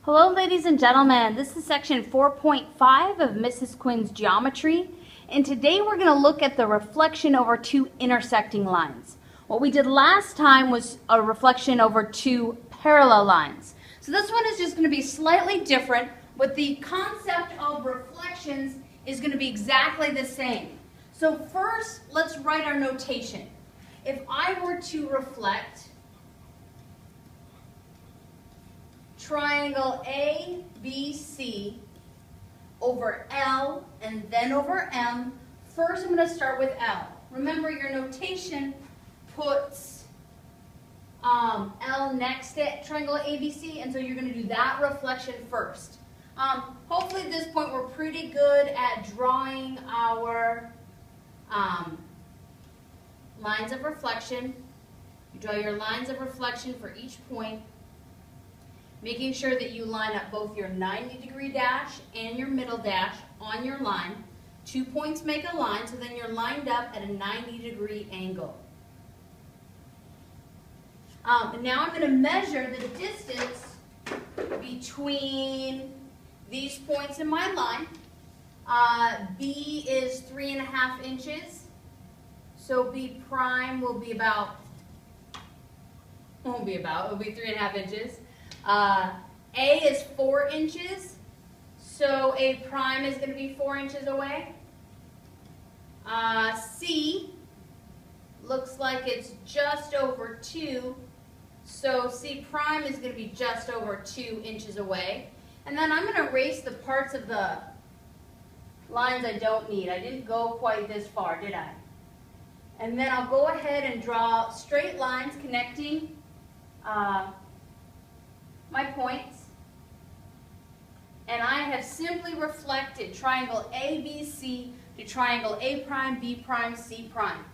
Hello ladies and gentlemen, this is section 4.5 of Mrs. Quinn's geometry, and today we're going to look at the reflection over two intersecting lines. What we did last time was a reflection over two parallel lines. So this one is just going to be slightly different, but the concept of reflections is going to be exactly the same. So first, let's write our notation. If I were to reflect triangle ABC over L and then over M, first I'm going to start with L. Remember, your notation puts L next to triangle ABC, and so you're going to do that reflection first. Hopefully at this point we're pretty good at drawing our lines of reflection. You draw your lines of reflection for each point, making sure that you line up both your 90-degree dash and your middle dash on your line. 2 points make a line, so then you're lined up at a 90-degree angle. Now I'm going to measure the distance between these points in my line. B is 3.5 inches, so B prime will be about, it'll be 3.5 inches. A is 4 inches, so A prime is going to be 4 inches away. C looks like it's just over 2, so C prime is going to be just over 2 inches away. And then I'm going to erase the parts of the lines I don't need. I didn't go quite this far, did I? And then I'll go ahead and draw straight lines connecting my points, and I have simply reflected triangle ABC to triangle A prime, B prime, C prime.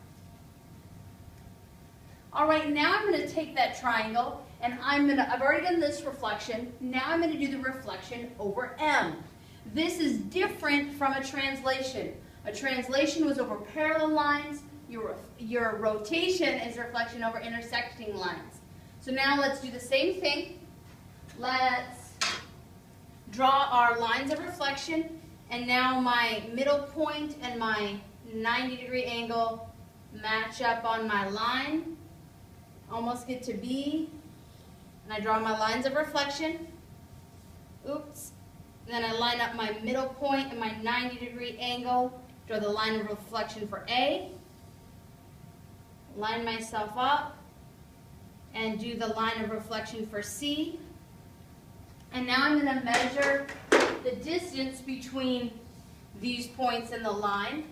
All right, now I'm going to take that triangle, and I've already done this reflection. Now I'm going to do the reflection over M. This is different from a translation. A translation was over parallel lines. Your rotation is reflection over intersecting lines. So now let's do the same thing. Let's draw our lines of reflection, and now my middle point and my 90-degree angle match up on my line. Almost get to B, and I draw my lines of reflection. Oops. Then I line up my middle point and my 90-degree angle, draw the line of reflection for A, line myself up, and do the line of reflection for C. And now I'm going to measure the distance between these points and the line.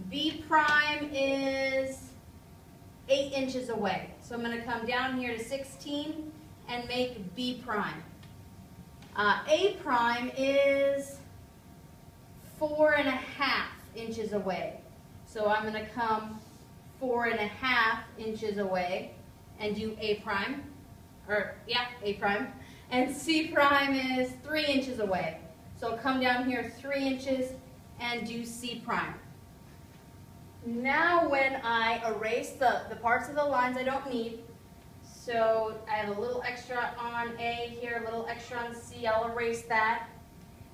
B prime is 8 inches away. So I'm going to come down here to 16 and make B prime. A prime is 4.5 inches away. So I'm going to come 4.5 inches away and do A prime. A prime. And C prime is 3 inches away. So I'll come down here 3 inches and do C prime. Now when I erase the parts of the lines I don't need, so I have a little extra on A here, a little extra on C, I'll erase that.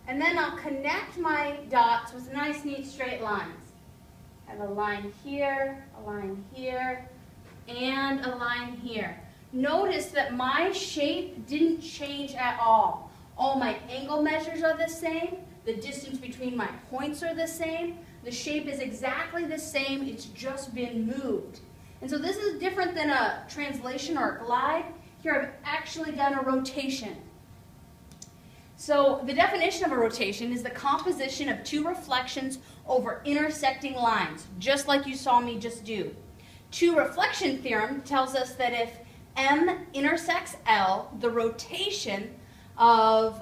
And then I'll connect my dots with nice, neat, straight lines. I have a line here, and a line here. Notice that my shape didn't change at all. All my angle measures are the same. The distance between my points are the same. The shape is exactly the same. It's just been moved. And so this is different than a translation or a glide. Here I've actually done a rotation. So the definition of a rotation is the composition of two reflections over intersecting lines, just like you saw me just do. Two reflection theorem tells us that if M intersects L, the rotation of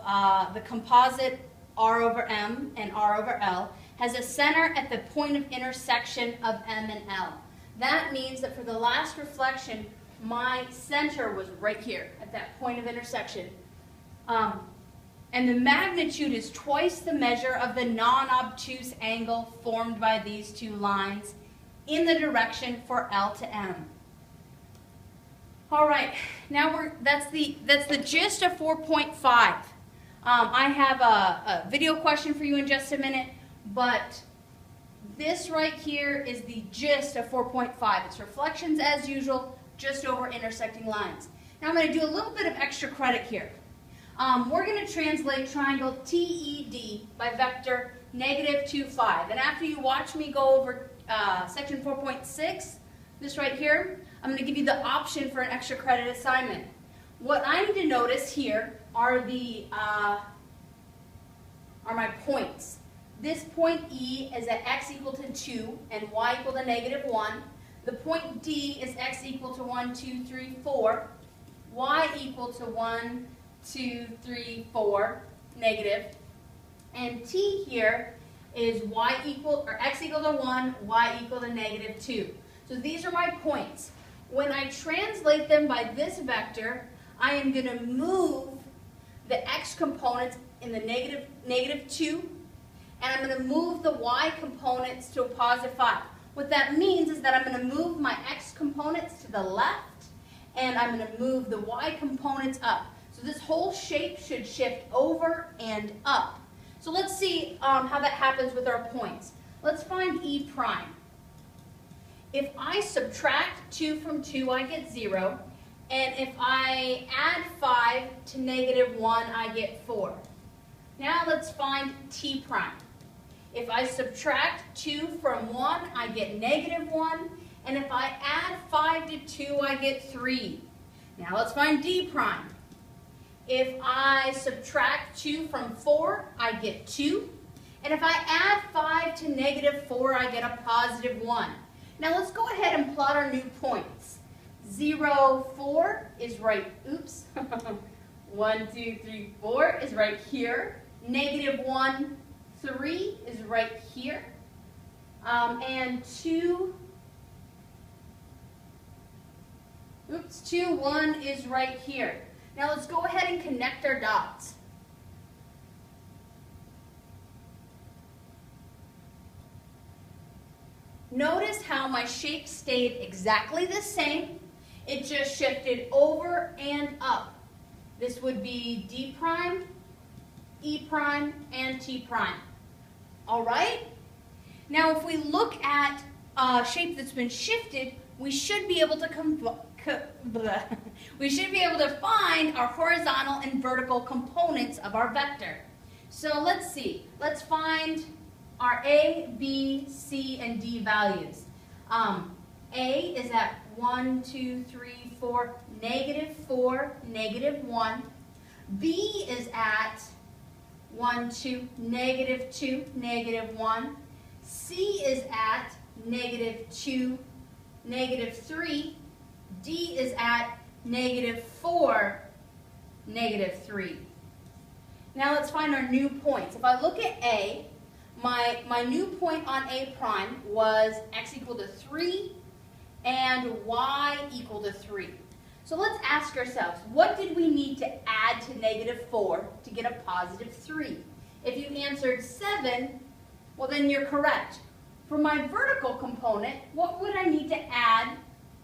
the composite R over M and R over L has a center at the point of intersection of M and L. That means that for the last reflection, my center was right here at that point of intersection. And the magnitude is twice the measure of the non-obtuse angle formed by these two lines in the direction for L to M. All right, now that's the gist of 4.5. I have a video question for you in just a minute, but this right here is the gist of 4.5. It's reflections as usual, just over intersecting lines. Now I'm going to do a little bit of extra credit here. We're going to translate triangle TED by vector -2, 5. And after you watch me go over section 4.6, this right here, I'm going to give you the option for an extra credit assignment. What I need to notice here are my points. This point E is at x equal to 2 and y equal to -1. The point D is x equal to 1, 2, 3, 4, y equal to 1, 2, 3, 4, negative. And T here is x equal to 1, y equal to -2. So these are my points. When I translate them by this vector, I am going to move the x components in the -2, and I'm going to move the y components to a +5. What that means is that I'm going to move my x components to the left, and I'm going to move the y components up. So this whole shape should shift over and up. So let's see how that happens with our points. Let's find E prime. If I subtract 2 from 2, I get 0. And if I add 5 to -1, I get 4. Now let's find T prime. If I subtract 2 from 1, I get -1. And if I add 5 to 2, I get 3. Now let's find D prime. If I subtract 2 from 4, I get 2. And if I add 5 to -4, I get a +1. Now let's go ahead and plot our new points. 0, 4 is right, 1, 2, 3, 4 is right here. -1, 3 is right here. And 2, 1 is right here. Now let's go ahead and connect our dots. Notice how my shape stayed exactly the same. It just shifted over and up. This would be D prime, E prime, and T prime. All right? Now if we look at a shape that's been shifted, we should be able to find our horizontal and vertical components of our vector. So let's see. Let's find our A, B, C, and D values. A is at 1, 2, 3, 4, -4, -1. B is at 1, 2, -2, -1. C is at -2, -3. D is at -4, -3. Now let's find our new points. If I look at A, my new point on A prime was x equal to 3 and y equal to 3. So let's ask ourselves, what did we need to add to -4 to get a +3? If you answered 7, well then you're correct. For my vertical component, what would I need to add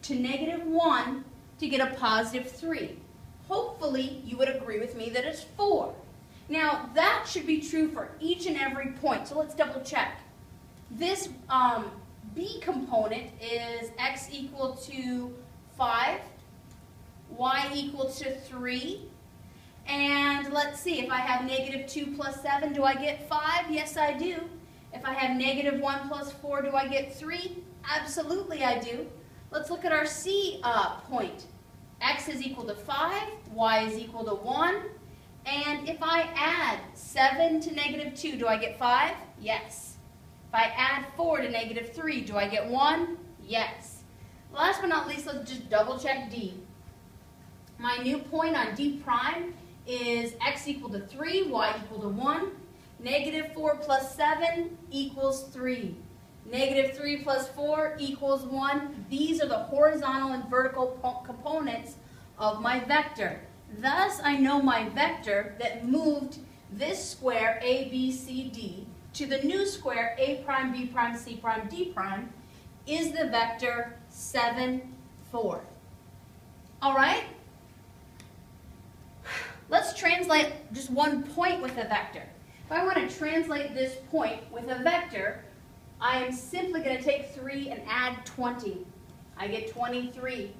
to -1 to get a +3? Hopefully you would agree with me that it's 4. Now that should be true for each and every point, so let's double check. This B component is x equal to 5, y equal to 3, and let's see, if I have -2 plus 7, do I get 5? Yes, I do. If I have -1 plus 4, do I get 3? Absolutely, I do. Let's look at our C point. X is equal to 5, y is equal to 1, and if I add 7 to -2, do I get 5? Yes. If I add 4 to -3, do I get 1? Yes. Last but not least, let's just double check D. My new point on D prime is x equal to 3, y equal to 1. -4 plus 7 equals 3. -3 plus 4 equals 1. These are the horizontal and vertical components of my vector. Thus, I know my vector that moved this square A, B, C, D to the new square A prime, B prime, C prime, D prime is the vector 7, 4. All right? Let's translate just one point with a vector. If I want to translate this point with a vector, I am simply going to take 3 and add 20. I get 23.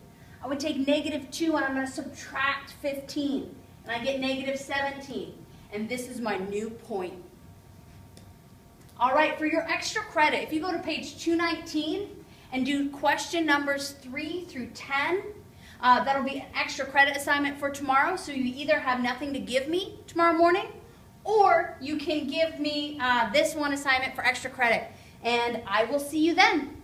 I would take -2 and I'm going to subtract 15. And I get -17. And this is my new point. All right, for your extra credit, if you go to page 219 and do question numbers 3 through 10, that'll be an extra credit assignment for tomorrow. So you either have nothing to give me tomorrow morning, or you can give me this one assignment for extra credit. And I will see you then.